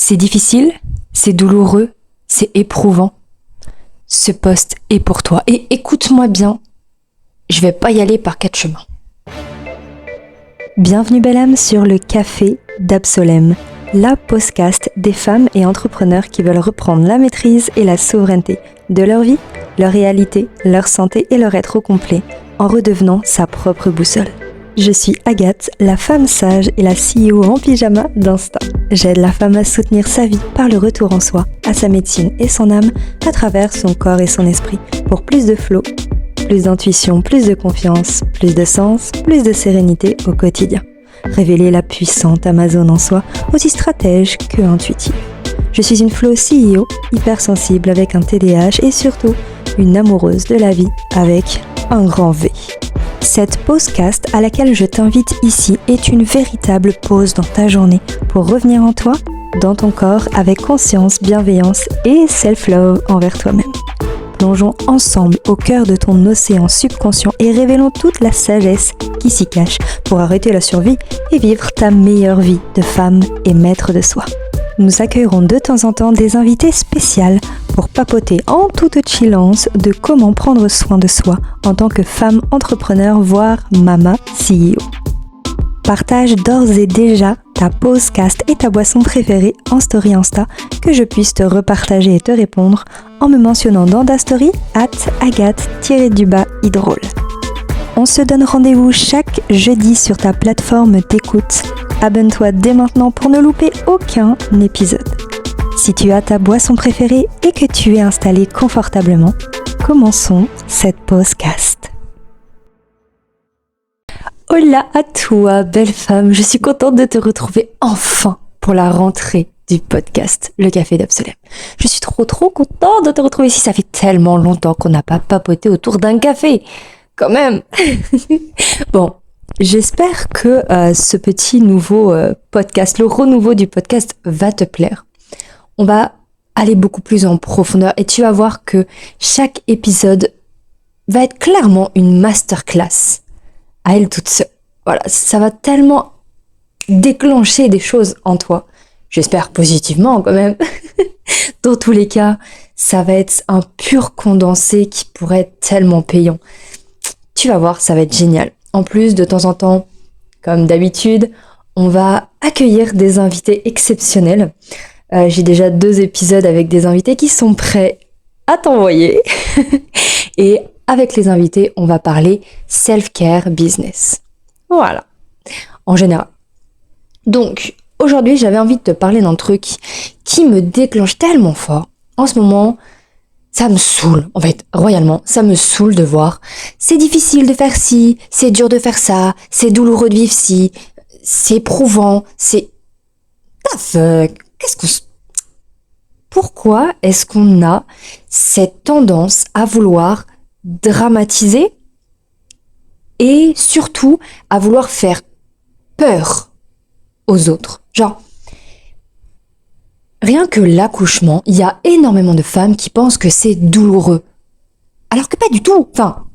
C'est difficile, c'est douloureux, c'est éprouvant. Ce post est pour toi. Et écoute-moi bien, je vais pas y aller par 4 chemins. Bienvenue belle âme sur le Café d'Absolem, la podcast des femmes et entrepreneurs qui veulent reprendre la maîtrise et la souveraineté de leur vie, leur réalité, leur santé et leur être au complet en redevenant sa propre boussole. Je suis Agathe, la femme sage et la CEO en pyjama d'Insta. J'aide la femme à soutenir sa vie par le retour en soi, à sa médecine et son âme, à travers son corps et son esprit, pour plus de flow, plus d'intuition, plus de confiance, plus de sens, plus de sérénité au quotidien. Révéler la puissante Amazone en soi, aussi stratège que intuitive. Je suis une flow CEO, hypersensible avec un TDAH et surtout une amoureuse de la vie avec un grand V. Cette podcast à laquelle je t'invite ici est une véritable pause dans ta journée pour revenir en toi, dans ton corps, avec conscience, bienveillance et self-love envers toi-même. Plongeons ensemble au cœur de ton océan subconscient et révélons toute la sagesse qui s'y cache pour arrêter la survie et vivre ta meilleure vie de femme et maître de soi. Nous accueillerons de temps en temps des invités spéciales pour papoter en toute chillance de comment prendre soin de soi en tant que femme entrepreneur, voire mama CEO. Partage d'ores et déjà ta podcast et ta boisson préférée en story Insta que je puisse te repartager et te répondre en me mentionnant dans ta story @Agathe_Hydrol. On se donne rendez-vous chaque jeudi sur ta plateforme d'écoute. Abonne-toi dès maintenant pour ne louper aucun épisode. Si tu as ta boisson préférée et que tu es installé confortablement, commençons cette podcast. Hola à toi, belle femme, je suis contente de te retrouver enfin pour la rentrée du podcast Le Café d'Absolem. Je suis trop contente de te retrouver ici, ça fait tellement longtemps qu'on n'a pas papoté autour d'un café, quand même. Bon, j'espère que ce petit nouveau podcast, le renouveau du podcast va te plaire. On va aller beaucoup plus en profondeur et tu vas voir que chaque épisode va être clairement une masterclass à elle toute seule. Voilà, ça va tellement déclencher des choses en toi. J'espère positivement quand même. Dans tous les cas, ça va être un pur condensé qui pourrait être tellement payant. Tu vas voir, ça va être génial. En plus, de temps en temps, comme d'habitude, on va accueillir des invités exceptionnels. J'ai déjà 2 épisodes avec des invités qui sont prêts à t'envoyer. Et avec les invités, on va parler self-care business. Voilà, en général. Donc, aujourd'hui, j'avais envie de te parler d'un truc qui me déclenche tellement fort. En ce moment, ça me saoule, en fait, royalement, ça me saoule de voir. C'est difficile de faire ci, c'est dur de faire ça, c'est douloureux de vivre ci, c'est éprouvant, c'est... The fuck, Pourquoi est-ce qu'on a cette tendance à vouloir dramatiser et surtout à vouloir faire peur aux autres? Genre, rien que l'accouchement, il y a énormément de femmes qui pensent que c'est douloureux. Alors que pas du tout. Enfin,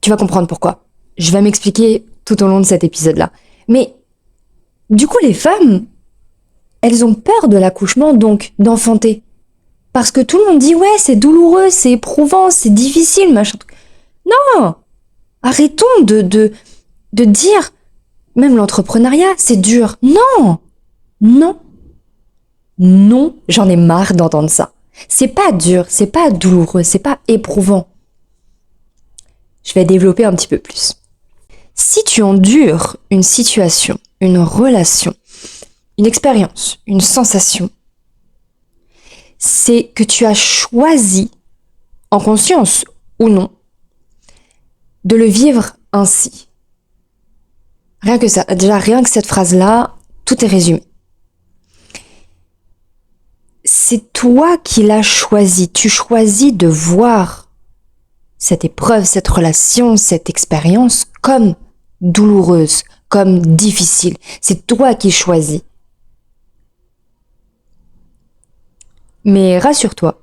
tu vas comprendre pourquoi. Je vais m'expliquer tout au long de cet épisode-là. Mais du coup, les femmes, elles ont peur de l'accouchement, donc d'enfanter. Parce que tout le monde dit, ouais, c'est douloureux, c'est éprouvant, c'est difficile, machin. Non! Arrêtons de dire, même l'entrepreneuriat, c'est dur. Non! Non, j'en ai marre d'entendre ça. C'est pas dur, c'est pas douloureux, c'est pas éprouvant. Je vais développer un petit peu plus. Si tu endures une situation, une relation, une expérience, une sensation, c'est que tu as choisi, en conscience ou non, de le vivre ainsi. Rien que ça, déjà rien que cette phrase-là, tout est résumé. C'est toi qui l'as choisi. Tu choisis de voir cette épreuve, cette relation, cette expérience comme douloureuse, comme difficile. C'est toi qui choisis. Mais rassure-toi,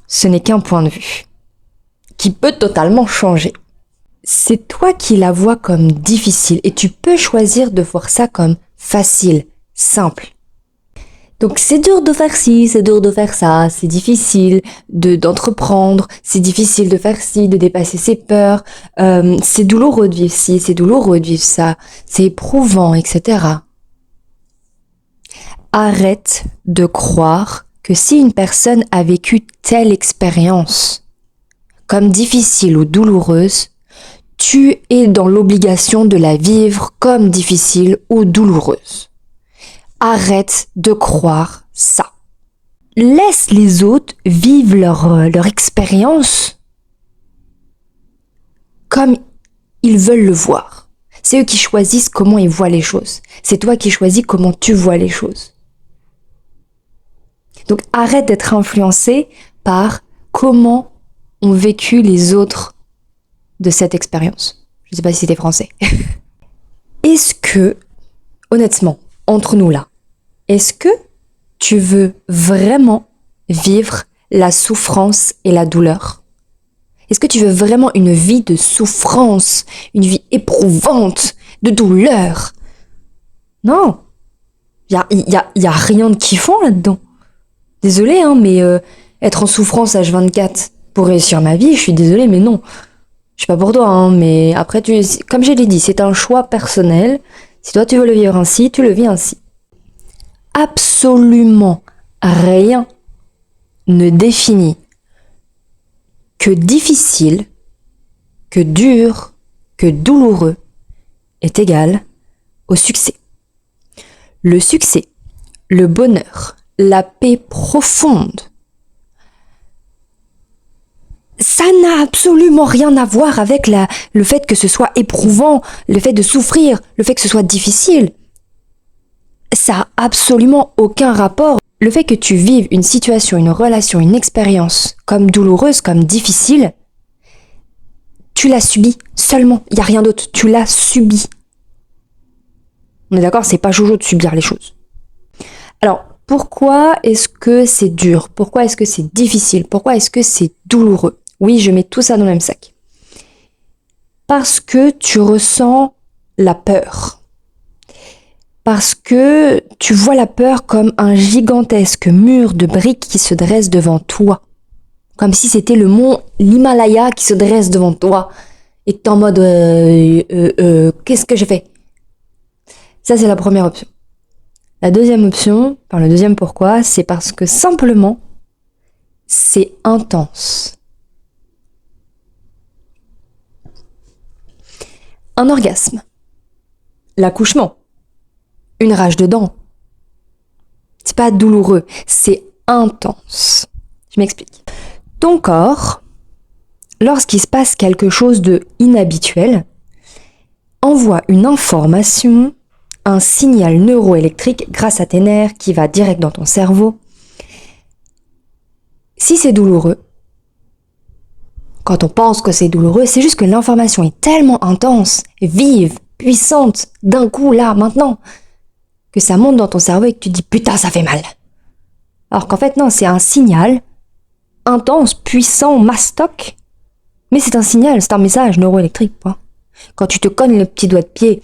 ce n'est qu'un point de vue qui peut totalement changer. C'est toi qui la vois comme difficile et tu peux choisir de voir ça comme facile, simple. Donc c'est dur de faire ci, c'est dur de faire ça, c'est difficile d'entreprendre, c'est difficile de faire ci, de dépasser ses peurs, c'est douloureux de vivre ci, c'est douloureux de vivre ça, c'est éprouvant, etc. Arrête de croire que si une personne a vécu telle expérience comme difficile ou douloureuse, tu es dans l'obligation de la vivre comme difficile ou douloureuse. Arrête de croire ça. Laisse les autres vivre leur expérience comme ils veulent le voir. C'est eux qui choisissent comment ils voient les choses. C'est toi qui choisis comment tu vois les choses. Donc arrête d'être influencé par comment ont vécu les autres de cette expérience. Je ne sais pas si c'était français. Est-ce que, honnêtement, entre nous là, est-ce que tu veux vraiment vivre la souffrance et la douleur? Est-ce que tu veux vraiment une vie de souffrance, une vie éprouvante, de douleur? Non, y a rien de kiffant là-dedans. Désolée, hein, mais être en souffrance H24 pour réussir ma vie, je suis désolée, mais non. Je sais pas pour toi, hein, mais après, comme je l'ai dit, c'est un choix personnel. Si toi tu veux le vivre ainsi, tu le vis ainsi. Absolument rien ne définit que difficile, que dur, que douloureux est égal au succès. Le succès, le bonheur, la paix profonde, ça n'a absolument rien à voir avec le fait que ce soit éprouvant, le fait de souffrir, le fait que ce soit difficile. Ça n'a absolument aucun rapport. Le fait que tu vives une situation, une relation, une expérience comme douloureuse, comme difficile, tu l'as subi seulement. Il n'y a rien d'autre. Tu l'as subi. On est d'accord, c'est pas jojo de subir les choses. Alors, pourquoi est-ce que c'est dur? Pourquoi est-ce que c'est difficile? Pourquoi est-ce que c'est douloureux? Oui, je mets tout ça dans le même sac. Parce que tu ressens la peur. Parce que tu vois la peur comme un gigantesque mur de briques qui se dresse devant toi. Comme si c'était le mont l'Himalaya qui se dresse devant toi. Et que t'es en mode qu'est-ce que j'ai fait? Ça, c'est la première option. La deuxième option, le deuxième pourquoi, c'est parce que simplement, c'est intense. Un orgasme, l'accouchement, une rage de dents. C'est pas douloureux, c'est intense. Je m'explique. Ton corps, lorsqu'il se passe quelque chose de inhabituel, envoie une information, un signal neuroélectrique grâce à tes nerfs qui va direct dans ton cerveau. Si c'est douloureux, quand on pense que c'est douloureux, c'est juste que l'information est tellement intense, vive, puissante, d'un coup, là, maintenant, que ça monte dans ton cerveau et que tu te dis « Putain, ça fait mal !» Alors qu'en fait, non, c'est un signal intense, puissant, mastoc, mais c'est un signal, c'est un message neuroélectrique. Hein. Quand tu te cognes le petit doigt de pied,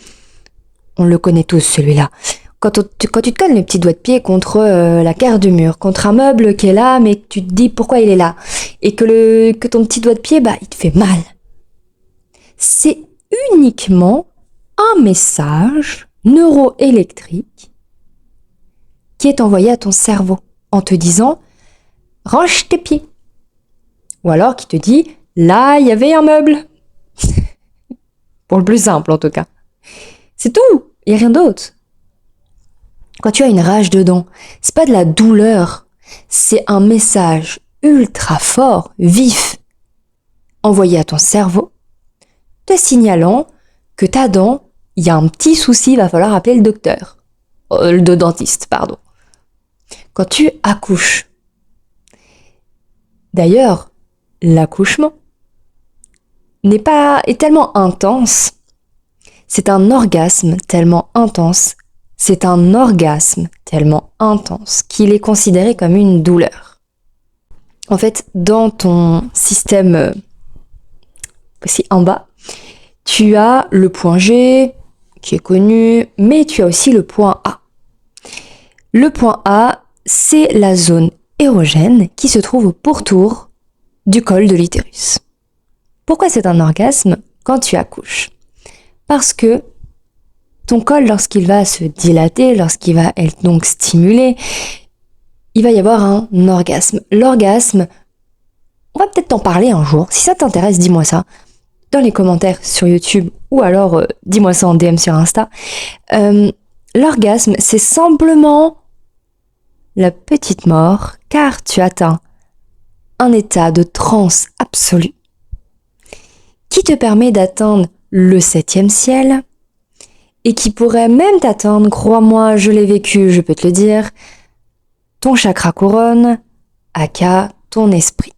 on le connaît tous, celui-là. Quand tu te cognes le petit doigt de pied contre la carre du mur, contre un meuble qui est là, mais tu te dis pourquoi il est là, et que ton petit doigt de pied, il te fait mal. C'est uniquement un message neuroélectrique qui est envoyé à ton cerveau en te disant « range tes pieds ». Ou alors qui te dit « là, il y avait un meuble ». Pour le plus simple en tout cas. C'est tout, il n'y a rien d'autre. Quand tu as une rage de dents, c'est pas de la douleur, c'est un message ultra fort, vif, envoyé à ton cerveau, te signalant que ta dent, il y a un petit souci, il va falloir appeler le docteur. Le dentiste, pardon. Quand tu accouches. D'ailleurs, l'accouchement est tellement intense, c'est un orgasme tellement intense, qu'il est considéré comme une douleur. En fait, dans ton système aussi en bas, tu as le point G, qui est connu, mais tu as aussi le point A. Le point A, c'est la zone érogène qui se trouve au pourtour du col de l'utérus. Pourquoi c'est un orgasme quand tu accouches? Parce que ton col, lorsqu'il va se dilater, lorsqu'il va être donc stimulé, il va y avoir un orgasme. L'orgasme, on va peut-être t'en parler un jour. Si ça t'intéresse, dis-moi ça dans les commentaires sur YouTube ou alors dis-moi ça en DM sur Insta. L'orgasme, c'est simplement la petite mort car tu atteins un état de transe absolue qui te permet d'atteindre le 7e ciel et qui pourrait même t'atteindre, crois-moi, je l'ai vécu, je peux te le dire, ton chakra couronne, aka ton esprit.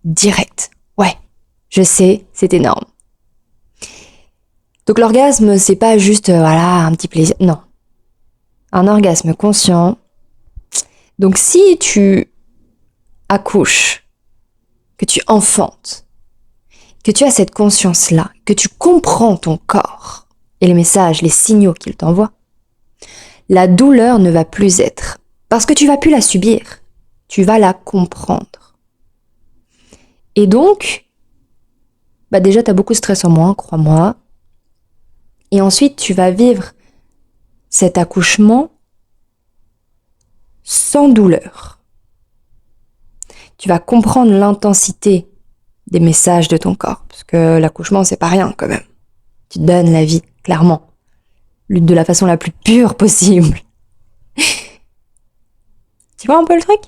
Direct. Ouais, je sais, c'est énorme. Donc l'orgasme, c'est pas juste, voilà, un petit plaisir. Non. Un orgasme conscient. Donc si tu accouches, que tu enfantes, que tu as cette conscience-là, que tu comprends ton corps et les messages, les signaux qu'il t'envoie, la douleur ne va plus être. Parce que tu vas plus la subir. Tu vas la comprendre. Et donc, déjà, tu as beaucoup de stress en moins, crois-moi. Et ensuite, tu vas vivre cet accouchement sans douleur. Tu vas comprendre l'intensité des messages de ton corps. Parce que l'accouchement, c'est pas rien quand même. Tu te donnes la vie, clairement. De la façon la plus pure possible. Tu vois un peu le truc?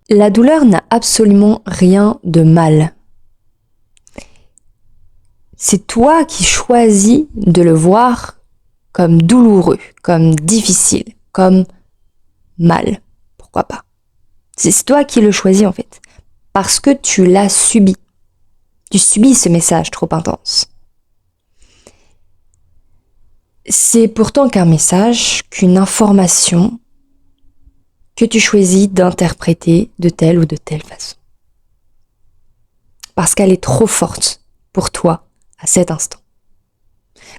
La douleur n'a absolument rien de mal. C'est toi qui choisis de le voir comme douloureux, comme difficile, comme mal. Pourquoi pas? C'est toi qui le choisis en fait. Parce que tu l'as subi. Tu subis ce message trop intense. C'est pourtant qu'un message, qu'une information que tu choisis d'interpréter de telle ou de telle façon. Parce qu'elle est trop forte pour toi à cet instant.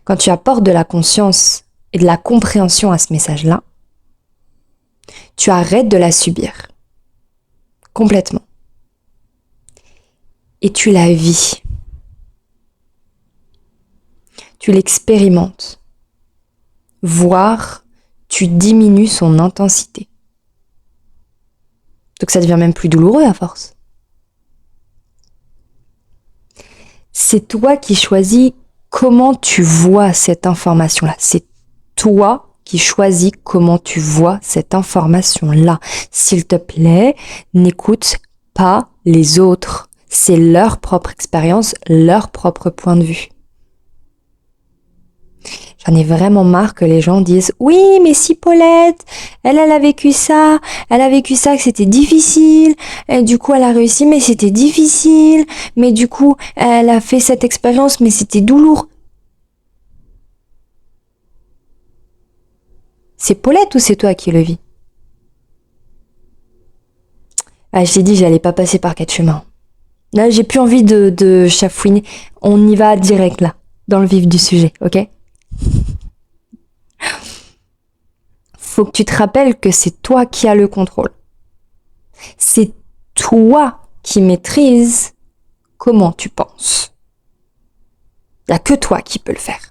Quand tu apportes de la conscience et de la compréhension à ce message-là, tu arrêtes de la subir. Complètement. Et tu la vis. Tu l'expérimentes. Voire, tu diminues son intensité. Donc ça devient même plus douloureux à force. C'est toi qui choisis comment tu vois cette information-là. C'est toi qui choisis comment tu vois cette information-là. S'il te plaît, n'écoute pas les autres. C'est leur propre expérience, leur propre point de vue. J'en ai vraiment marre que les gens disent « Oui, mais si Paulette, elle a vécu ça, que c'était difficile, et du coup elle a réussi, mais c'était difficile, mais du coup elle a fait cette expérience, mais c'était douloureux. » C'est Paulette ou c'est toi qui le vis? Ah, je t'ai dit, j'allais pas passer par 4 chemins. Là, j'ai plus envie de chafouiner. On y va direct là, dans le vif du sujet, ok? Faut que tu te rappelles que c'est toi qui as le contrôle. C'est toi qui maîtrises comment tu penses. Il n'y a que toi qui peux le faire.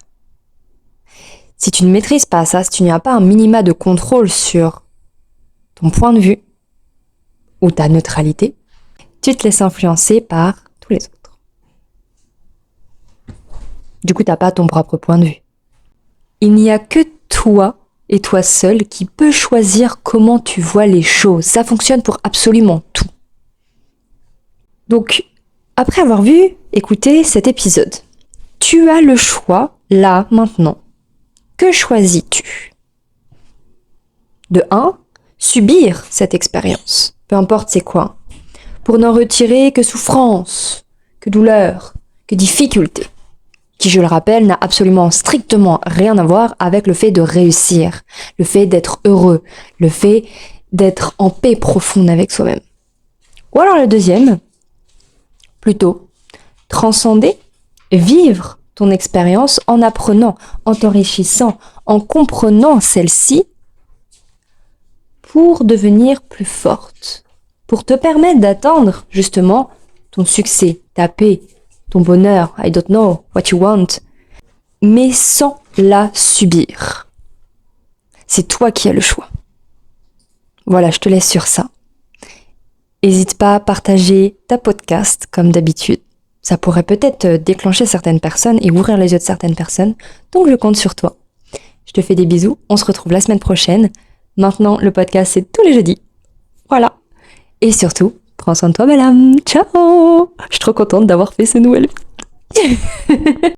Si tu ne maîtrises pas ça, si tu n'as pas un minima de contrôle sur ton point de vue ou ta neutralité, tu te laisses influencer par tous les autres. Du coup, tu n'as pas ton propre point de vue. Il n'y a que toi et toi seul qui peux choisir comment tu vois les choses. Ça fonctionne pour absolument tout. Donc, après avoir écouté cet épisode, tu as le choix, là, maintenant. Que choisis-tu? De 1, subir cette expérience, peu importe c'est quoi, pour n'en retirer que souffrance, que douleur, que difficulté, qui, je le rappelle, n'a absolument strictement rien à voir avec le fait de réussir, le fait d'être heureux, le fait d'être en paix profonde avec soi-même. Ou alors le deuxième, plutôt, transcender, vivre ton expérience en apprenant, en t'enrichissant, en comprenant celle-ci pour devenir plus forte, pour te permettre d'atteindre justement ton succès, ta paix, ton bonheur, I don't know what you want, mais sans la subir. C'est toi qui as le choix. Voilà, je te laisse sur ça. N'hésite pas à partager ta podcast comme d'habitude. Ça pourrait peut-être déclencher certaines personnes et ouvrir les yeux de certaines personnes, donc je compte sur toi. Je te fais des bisous, on se retrouve la semaine prochaine. Maintenant, le podcast, c'est tous les jeudis. Voilà. Et surtout, prends soin de toi, belle âme. Ciao! Je suis trop contente d'avoir fait ce nouvel.